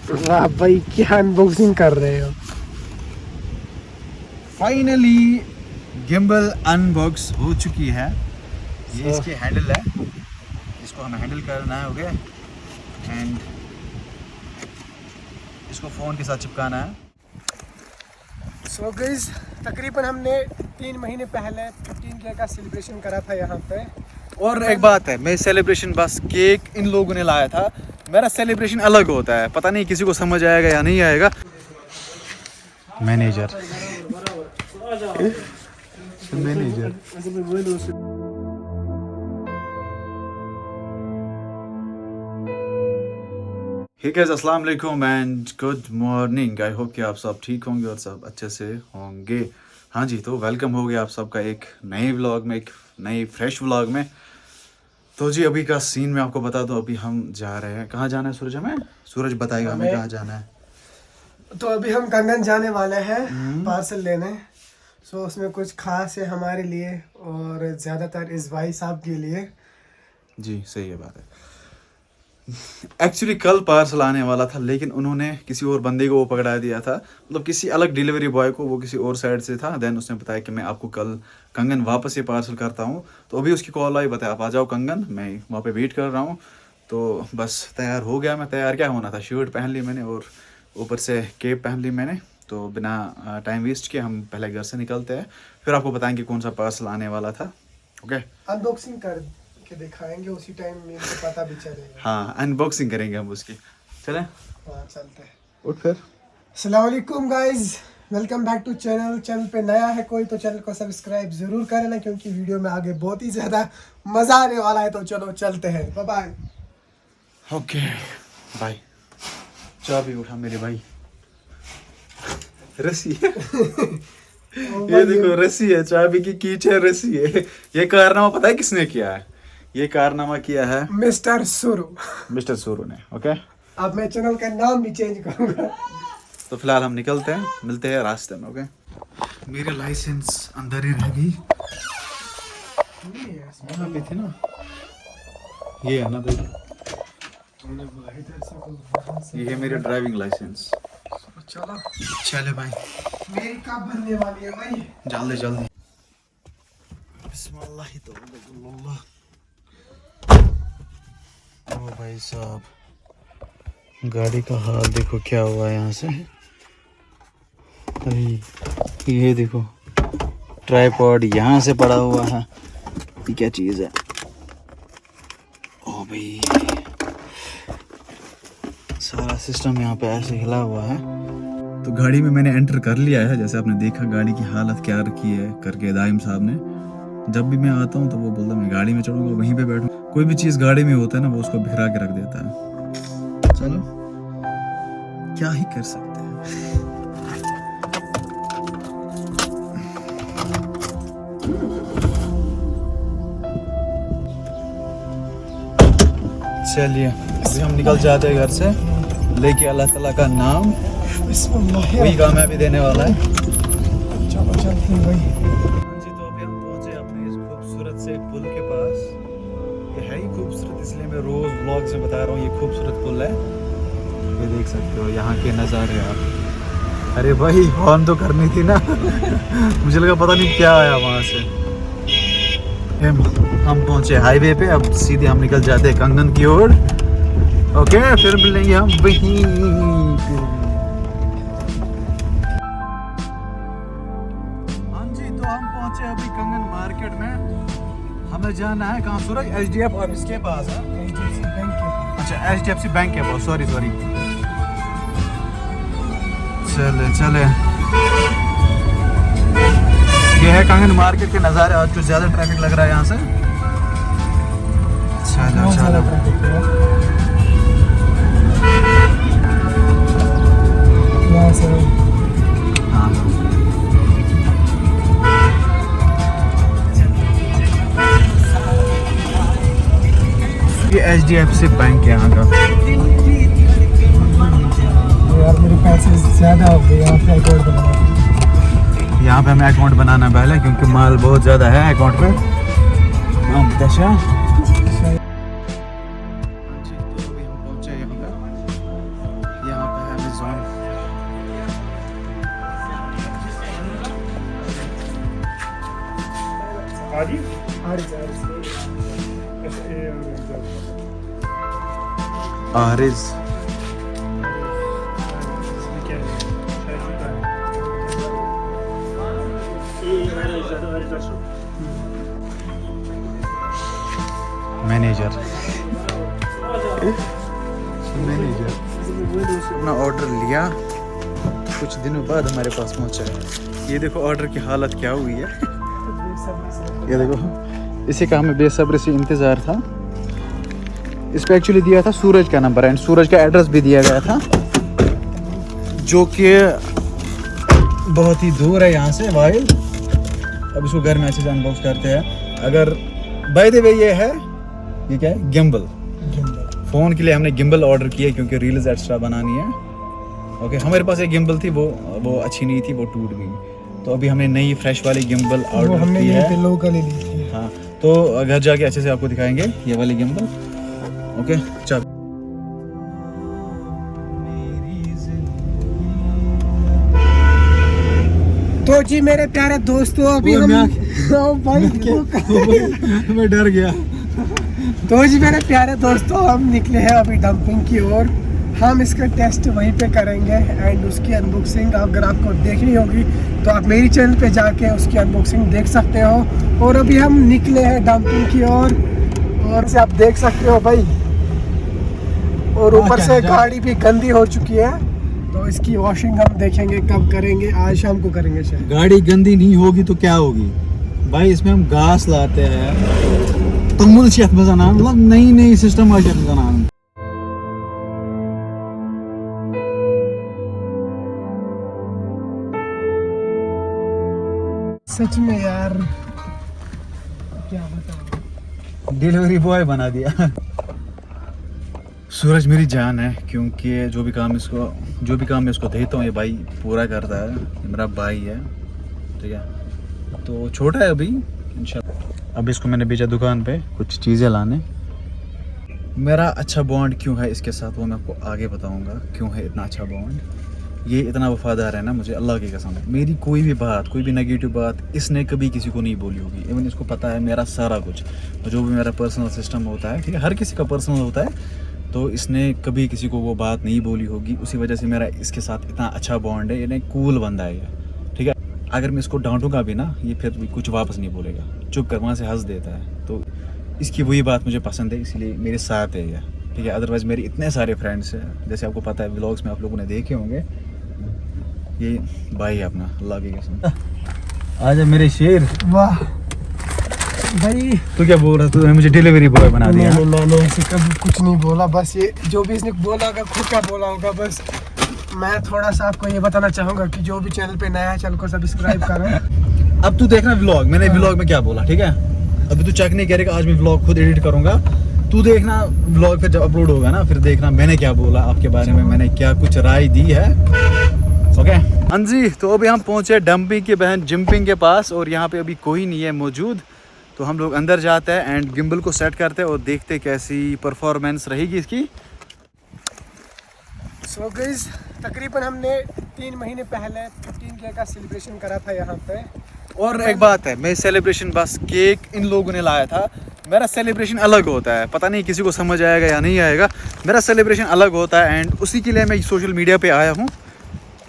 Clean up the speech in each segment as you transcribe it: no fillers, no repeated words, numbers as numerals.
वाह भाई, क्या अनबॉक्सिंग कर रहे हो। फाइनली गिम्बल अनबॉक्स हो चुकी है। ये So- इसकी हैंडल है, इसको हमें हैंडल करना है, ओके। एंड इसको फ़ोन के साथ चिपकाना है। सो गाइस, तकरीबन हमने 3 महीने पहले 15K का सेलिब्रेशन करा था यहाँ पे। और एक बात है, मैं सेलिब्रेशन बस केक इन लोगों ने लाया था, मेरा सेलिब्रेशन अलग होता है। पता नहीं किसी को समझ आएगा या नहीं आएगा। मैनेजर मैनेजर हे गाइस, अस्सलाम वालेकुम and good morning. I hope कि आप सब ठीक होंगे और सब अच्छे से होंगे। हाँ जी, तो वेलकम हो गया आप सबका एक नए व्लॉग में, एक नई फ्रेश व्लॉग में। तो जी, अभी का सीन मैं आपको बता दूं। अभी हम जा रहे हैं, कहाँ जाना है सूरज? हमें सूरज बताएगा हमें कहाँ जाना है। तो अभी हम कंगन जाने वाले हैं पार्सल लेने। सो उसमें कुछ खास है हमारे लिए और ज़्यादातर इस भाई साहब के लिए। जी सही है, बात है। एक्चुअली कल पार्सल आने वाला था, लेकिन उन्होंने किसी और बंदे को वो पकड़ा दिया था, मतलब किसी अलग डिलीवरी बॉय को, वो किसी और साइड से था। देन उसने बताया कि मैं आपको कल कंगन वापस ये पार्सल करता हूँ। तो अभी उसकी कॉल आई, बताया आप आ जाओ कंगन, मैं वहाँ पे वेट कर रहा हूँ। तो बस तैयार हो गया मैं। तैयार क्या होना था, शर्ट पहन ली मैंने और ऊपर से कैप पहन ली मैंने। तो बिना टाइम वेस्ट किए हम पहले घर से निकलते हैं, फिर आपको बताएंगे कौन सा पार्सल आने वाला था। ओके, अनबॉक्सिंग कर के दिखाएंगे, उसी टाइम मेरे को पता भी चलेगा। हाँ अनबॉक्सिंग करेंगे हम उसकी। चलें, हाँ चलते हैं। उठ फिर। अस्सलाम वालेकुम guys, welcome back to channel. Channel पे नया है कोई तो चैनल को सब्सक्राइब जरूर कर लेना, क्योंकि वीडियो में आगे बहुत ही ज़्यादा मज़ा आने वाला है। तो चलो चलते हैं, बाय बाय। ओके भाई, चाबी उठा मेरे भाई। रस्सी है ये देखो, रस्सी है, चाबी की कीच है, रस्सी है। ये कारनामा पता है किसने किया है? ये कारनामा किया है मिस्टर सुरु। मिस्टर सूरू ने। ओके, अब मैं चैनल का नाम भी चेंज करूंगा। तो फिलहाल हम निकलते हैं, मिलते हैं रास्ते में। ओके, मेरा लाइसेंस अंदर ही रह गई, यहाँ पे थी ना। ये है ना, देखो, ये है मेरी ड्राइविंग लाइसेंस। चलो चले भाई, मेरी कब बनने वाली है भाई? जल्दी जल्दी। बिस्मिल्लाह ही तौबा। ओ भाई साहब, गाड़ी का हाल देखो क्या हुआ है यहाँ से। अरे ये देखो, ट्राइपॉड यहाँ से पड़ा हुआ है। ये क्या चीज़ है? ओ भाई, सारा सिस्टम यहाँ पे ऐसे हिला हुआ है। तो गाड़ी में मैंने एंटर कर लिया है, जैसे आपने देखा गाड़ी की हालत क्या रखी है करके दाइम साहब ने। जब भी मैं आता हूँ तो वो बोलता मैं गाड़ी में चढ़ूंगा, वहीं पे बैठूंगा। कोई भी चीज़ गाड़ी में होता है ना, वो उसको बिखरा के रख देता है। चलो, क्या ही कर सकते हैं। चलिए, अभी हम निकल जाते हैं घर से लेके अल्लाह ताला का नाम। वही कामयाबी देने वाला है। चलो चलते हैं भाई। जी, तो अभी हम पहुंचे अपने इस खूबसूरत से पुल के पास। ये है ही खूबसूरत, इसलिए मैं रोज व्लॉग से बता रहा हूँ। ये खूबसूरत पुल है, ये देख सकते हो यहाँ के नज़ारे आप। अरे भाई, हॉर्न तो करनी थी ना मुझे लगा पता नहीं क्या आया वहाँ से। हम पहुंचे हाईवे पे, अब सीधे हम निकल जाते हैं कंगन की ओर। ओके, फिर मिलेंगे हम वहीं। हाँ जी, तो हम पहुंचे अभी कंगन मार्केट में। हमें जाना है कहाँ सूरज? HDF और इसके पास है, HDFC बैंक के पास। अच्छा HDFC बैंक के पास, सॉरी। चले चले, ये है कंगन मार्केट के नज़ारे। आज कुछ ज़्यादा ट्रैफिक लग रहा है यहाँ से। चलो चलो, यहाँ से हाँ ये HDFC बैंक है यहाँ का। यार मेरे पैसे ज़्यादा हो गए, यहाँ पे अकाउंट बनाना। यहाँ पे हमें अकाउंट बनाना पहले, क्योंकि माल बहुत ज़्यादा है अकाउंट पे। हाँ दशा, जी, तो अभी हम पहुँचे यहाँ पे Amazon. Adi? Aris. Ariz. Manager अपना ऑर्डर लिया, कुछ दिनों बाद हमारे पास पहुंचा है। ये देखो ऑर्डर की हालत क्या हुई है। ये देखो, इसी का हमें बेसब्री से इंतज़ार था। इस पर एक्चुअली दिया था सूरज का नंबर एंड सूरज का एड्रेस भी दिया गया था, जो कि बहुत ही दूर है यहाँ से वाइल। अब इसको घर में अच्छे से अनबॉक्स करते हैं। अगर बाय द वे ये क्या है, गिम्बल। फ़ोन के लिए हमने गिम्बल ऑर्डर किया क्योंकि रील्स एक्स्ट्रा बनानी है। ओके, हमारे पास एक गिम्बल थी, वो अच्छी नहीं थी, वो टूट गई। तो अभी हमने नई फ्रेश वाली गिम्बल ऑर्डर की है। लोकल ही ली थी। हाँ, तो घर जाके अच्छे से आपको दिखाएंगे ये वाली गिम्बल। ओके, चल। तो जी मेरे प्यारे दोस्तों, अभी हम भाई मैं डर गया। तो जी मेरे प्यारे दोस्तों, हम निकले हैं अभी डंपिंग की ओर। हम इसका टेस्ट वहीं पे करेंगे एंड उसकी अनबॉक्सिंग अगर आपको देखनी होगी तो आप मेरी चैनल पे जाके उसकी अनबॉक्सिंग देख सकते हो। और अभी हम निकले हैं डंपिंग की ओर और से आप देख सकते हो भाई। और ऊपर से गाड़ी भी गंदी हो चुकी है, तो इसकी वॉशिंग हम देखेंगे कब करेंगे, आज शाम को करेंगे शायद। गाड़ी गंदी नहीं होगी तो क्या होगी भाई, इसमें हम घास लाते हैं, तमुल शेफ मजाना, मतलब नई सिस्टम आ शेफ मजाना। सच में यार, क्या बताऊं, डिलीवरी बॉय बना दिया। सूरज मेरी जान है, क्योंकि जो भी काम मैं इसको देता हूँ ये भाई पूरा करता है। ये मेरा भाई है, ठीक है। तो छोटा है अभी, इंशाल्लाह। अब इसको मैंने भेजा दुकान पे कुछ चीज़ें लाने। मेरा अच्छा बॉन्ड क्यों है इसके साथ वो मैं आपको आगे बताऊंगा, क्यों है इतना अच्छा बॉन्ड। ये इतना वफादार है ना मुझे, अल्लाह की कसम। मेरी कोई भी बात, कोई भी नेगेटिव बात इसने कभी किसी को नहीं बोली होगी। इवन इसको पता है मेरा सारा कुछ, जो भी मेरा पर्सनल सिस्टम होता है, ठीक है, हर किसी का पर्सनल होता है, तो इसने कभी किसी को वो बात नहीं बोली होगी। उसी वजह से मेरा इसके साथ इतना अच्छा बॉन्ड है। ये कूल बंदा है ये, ठीक है। अगर मैं इसको डांटूंगा भी ना, ये फिर भी कुछ वापस नहीं बोलेगा, चुप कर वहाँ से हंस देता है। तो इसकी वही बात मुझे पसंद है, इसलिए मेरे साथ है ये, ठीक है। अदरवाइज़ मेरे इतने सारे फ्रेंड्स हैं, जैसे आपको पता है व्लॉग्स में आप लोगों ने देखे होंगे। ये भाई है अपना, अल्लाह की कसम। आजा मेरे शेर। वाह भाई, तू क्या बोल रहा, तूने मुझे डिलीवरी बॉय बना दिया। नहीं, मैंने ऐसे कभी कुछ नहीं बोला, बस ये जो भी इसने बोला होगा खुद का बोला होगा। बस मैं थोड़ा सा आपको ये बताना चाहूँगा कि जो भी चैनल पे नया है चैनल को सब्सक्राइब करो। अब तू देखना व्लॉग, मैंने व्लॉग में क्या बोला, ठीक है। अभी तू चेक नहीं करेगा, आज मैं व्लॉग खुद एडिट करूंगा। तू देखना व्लॉग फिर जब अपलोड होगा ना, फिर देखना मैंने क्या बोला आपके बारे में, मैंने क्या कुछ राय दी है। ओके हाँ जी, तो अभी हम पहुंचे डंपिंग की बहन जिम्पिंग के पास, और यहाँ पे अभी कोई नहीं है मौजूद। तो हम लोग अंदर जाते हैं एंड गिम्बल को सेट करते हैं और देखते कैसी परफॉर्मेंस रहेगी इसकी। सो गाइस, तकरीबन हमने 3 महीने पहले 15K का सेलिब्रेशन करा था यहाँ पे। और एक बात है, मैं सेलिब्रेशन बस केक इन लोगों ने लाया था। मेरा सेलिब्रेशन अलग होता है, पता नहीं किसी को समझ आएगा या नहीं आएगा। मेरा सेलिब्रेशन अलग होता है एंड उसी के लिए मैं सोशल मीडिया पे आया हूँ।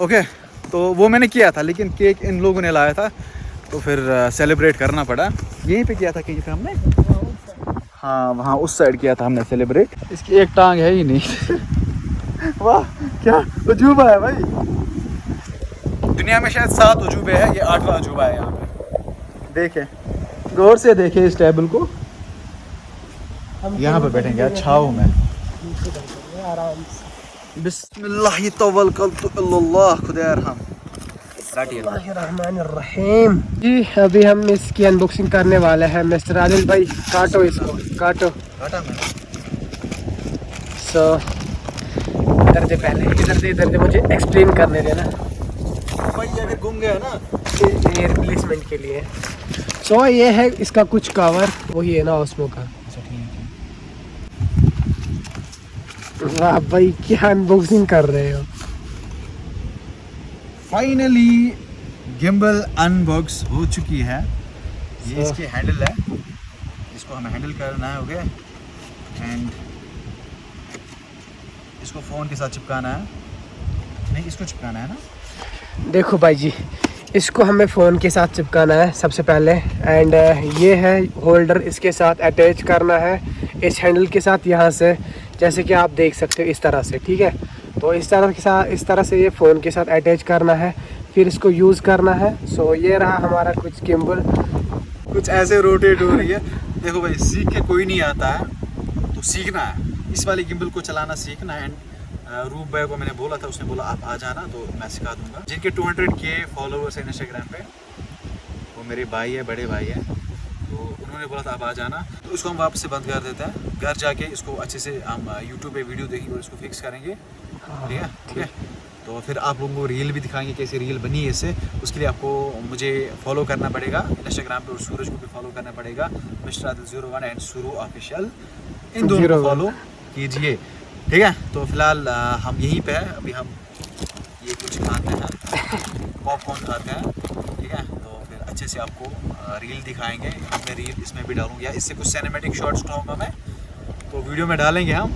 ओके, तो वो मैंने किया था, लेकिन केक इन लोगों ने लाया था, तो फिर सेलिब्रेट करना पड़ा। यहीं पे किया था केक हमने, हाँ वहाँ उस साइड किया था हमने सेलिब्रेट। इसकी एक टांग है ही नहीं। वाह क्या अजूबा है भाई। दुनिया में शायद 7 अजूबे हैं, ये 8वां अजूबा है यहाँ पे। देखें, गौर से देखें इस टेबल को। यहाँ पे बैठेंगे यार छाव में, आराम से। बिस्मिल्लाह तवक्कलतु अल्लाह, खुदा रहम। बिस्मिल्लाहिर्रहमानिर्रहीम। जी अभी हम इसकी अनबॉक्सिंग करने वाले हैं। मिस्टर आदिल भाई काटो इसको, काटो। सो इधर दे मुझे एक्सप्लेन करने देना भाई। अगर घूम गया ना ये रिप्लेसमेंट के लिए। सो ये है इसका कुछ कवर, वही है ना उसमें का। वाह भाई, क्या अनबॉक्सिंग कर रहे हो। फाइनली गिम्बल अनबॉक्स हो चुकी है। ये इसकी हैंडल है, इसको हमें हैंडल करना है, ओके। एंड इसको फ़ोन के साथ चिपकाना है, नहीं इसको चिपकाना है ना। देखो भाई जी, इसको हमें फ़ोन के साथ चिपकाना है सबसे पहले। एंड ये है होल्डर, इसके साथ अटैच करना है इस हैंडल के साथ यहाँ से, जैसे कि आप देख सकते हो इस तरह से, ठीक है। तो इस तरह से ये फ़ोन के साथ अटैच करना है, फिर इसको यूज़ करना है। सो ये रहा हमारा कुछ गिम्बल, कुछ ऐसे रोटेट हो रही है। देखो भाई, सीख के कोई नहीं आता है, तो सीखना है, इस वाले गिम्बल को चलाना सीखना है। एंड रूप भाई को मैंने बोला था, उसने बोला आप आ जाना, तो मैं सिखा दूंगा। जिनके 200K फॉलोवर्स हैं इंस्टाग्राम पे, वो मेरे भाई है, बड़े भाई है, तो उन्होंने बोला था आप आ जाना। तो इसको हम वापस से बंद कर देते हैं, घर जाके इसको अच्छे से हम यूट्यूब पे वीडियो देखेंगे और इसको फिक्स करेंगे, ठीक है, ठीक है। तो फिर आप लोगों को रील भी दिखाएंगे कैसे रील बनी है इससे। उसके लिए आपको मुझे फॉलो करना पड़ेगा इंस्टाग्राम पे, और सूरज को भी फॉलो करना पड़ेगा, मिस्टर आदिल 01 एंड सुरू ऑफिशियल, इन दोनों को फॉलो कीजिए, ठीक है। तो फिलहाल हम यहीं पे हैं, अभी हम ये कुछ खाते हैं, पॉपकॉर्न खाते हैं, ठीक है। तो फिर अच्छे से आपको रील दिखाएंगे, मैं रील इसमें भी डालूंगा, इससे कुछ सिनेमैटिक शॉट्स उठाऊंगा मैं, तो वीडियो में डालेंगे हम।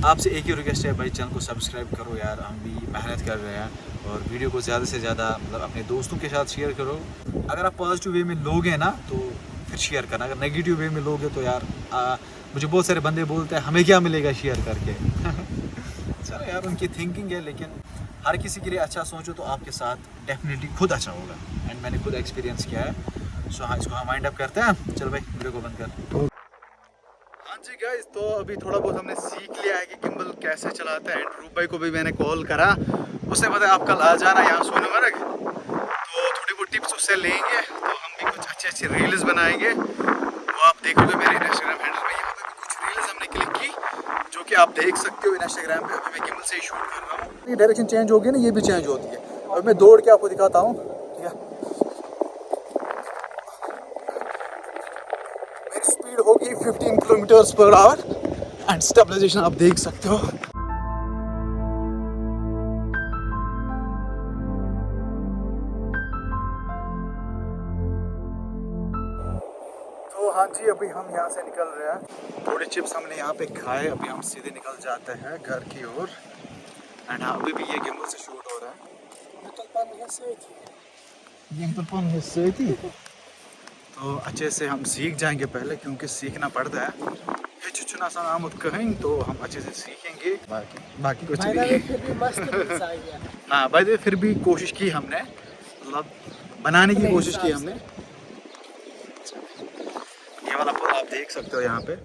आपसे एक ही रिक्वेस्ट है भाई, चैनल को सब्सक्राइब करो यार, हम भी मेहनत कर रहे हैं, और वीडियो को ज़्यादा से ज़्यादा मतलब अपने दोस्तों के साथ शेयर करो। अगर आप पॉजिटिव वे में लोगे ना तो फिर शेयर करना, अगर नेगेटिव वे में लोगे तो यार मुझे बहुत सारे बंदे बोलते हैं हमें क्या मिलेगा शेयर करके चलो यार, उनकी थिंकिंग है, लेकिन हर किसी के लिए अच्छा सोचो तो आपके साथ डेफिनेटली खुद अच्छा होगा। एंड मैंने खुद एक्सपीरियंस किया है। सो हाँ, इसको हम वाइंड अप करते हैं। चल भाई, वीडियो को बंद कर। हाँ जी गाइस, तो अभी थोड़ा बहुत हमने सीख लिया है कि गिम्बल कैसे चलाते हैं। एंड रूप भाई को भी मैंने कॉल करा, उसने बताया आप कल आ जाना यहाँ सोनमर्ग, तो थोड़ी बहुत टिप्स उससे लेंगे, तो हम भी कुछ अच्छे अच्छे रील्स बनाएंगे। वो आप देखोगे मेरे इंस्टाग्राम हैंडल पे, यहाँ पे भी कुछ रील्स हमने क्लिक की, जो कि आप देख सकते हो इंस्टाग्राम पे। अभी मैं गिम्बल से ही शूट कर रहा हूँ। ये डायरेक्शन चेंज होगी ना, ये भी चेंज होती है। अब मैं दौड़ के आपको दिखाता हूँ, ठीक है। मेरी स्पीड होगी 15 km/h एंड स्टेबलाइजेशन आप देख सकते हो। तो हाँ जी, अभी हम यहाँ से निकल रहे हैं। थोड़े चिप्स हमने यहाँ पे खाए, अभी हम सीधे निकल जाते हैं घर की ओर। एंड हाँ, अभी भी ये गिम्बल से शूट हो रहा है। तो अच्छे से हम सीख जाएंगे पहले, क्योंकि सीखना पड़ता है। चुना सा नाम कहें तो हम अच्छे से सीखेंगे, बाकी कुछ नहीं। हाँ भाई, फिर भी कोशिश की हमने, मतलब बनाने की कोशिश की हमने। ये वाला पुल आप देख सकते हो यहाँ पे।